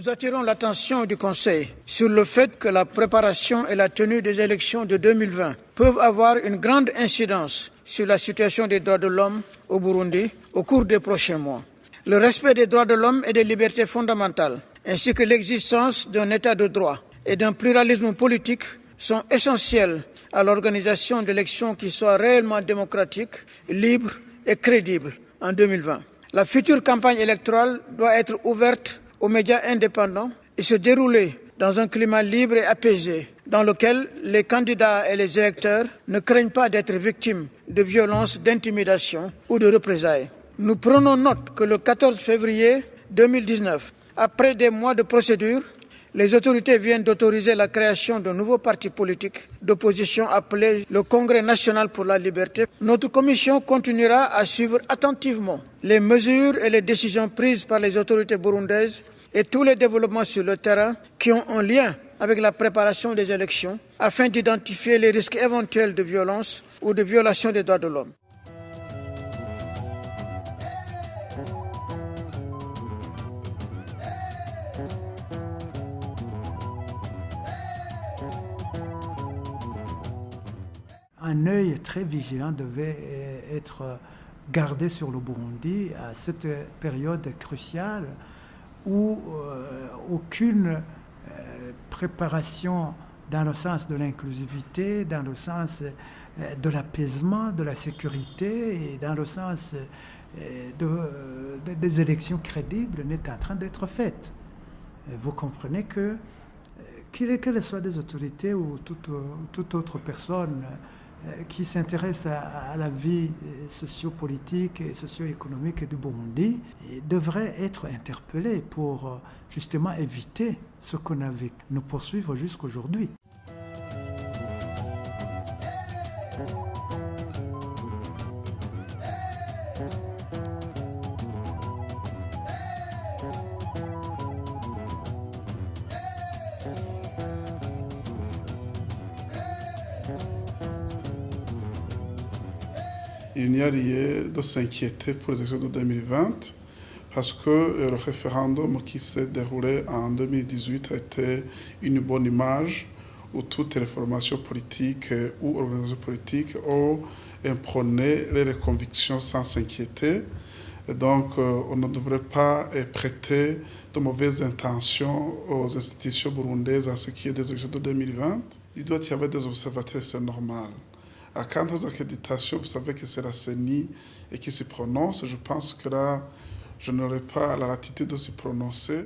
Nous attirons l'attention du Conseil sur le fait que la préparation et la tenue des élections de 2020 peuvent avoir une grande incidence sur la situation des droits de l'homme au Burundi au cours des prochains mois. Le respect des droits de l'homme et des libertés fondamentales, ainsi que l'existence d'un état de droit et d'un pluralisme politique sont essentiels à l'organisation d'élections qui soient réellement démocratiques, libres et crédibles en 2020. La future campagne électorale doit être ouverte aux médias indépendants et se dérouler dans un climat libre et apaisé, dans lequel les candidats et les électeurs ne craignent pas d'être victimes de violences, d'intimidation ou de représailles. Nous prenons note que le 14 février 2019, après des mois de procédure, les autorités viennent d'autoriser la création d'un nouveau parti politique d'opposition appelé le Congrès national pour la liberté. Notre commission continuera à suivre attentivement les mesures et les décisions prises par les autorités burundaises et tous les développements sur le terrain qui ont un lien avec la préparation des élections afin d'identifier les risques éventuels de violence ou de violation des droits de l'homme. Un œil très vigilant devait être gardé sur le Burundi à cette période cruciale où aucune préparation dans le sens de l'inclusivité, dans le sens de l'apaisement, de la sécurité et dans le sens des élections crédibles n'est en train d'être faite. Vous comprenez que quelles soient des autorités ou toute autre personne qui s'intéresse à la vie sociopolitique et socio-économique du Burundi devrait être interpellé pour justement éviter ce qu'on a vécu, nous poursuivre jusqu'aujourd'hui. Il n'y a lieu de s'inquiéter pour les élections de 2020 parce que le référendum qui s'est déroulé en 2018 a été une bonne image où toutes les formations politiques ou organisations politiques ont prôné les convictions sans s'inquiéter. Donc, on ne devrait pas prêter de mauvaises intentions aux institutions burundaises à ce qui est des élections de 2020. Il doit y avoir des observateurs, c'est normal. Quant aux accréditations, vous savez que c'est la CENI et qui se prononce. Je pense que là, je n'aurai pas la latitude de se prononcer.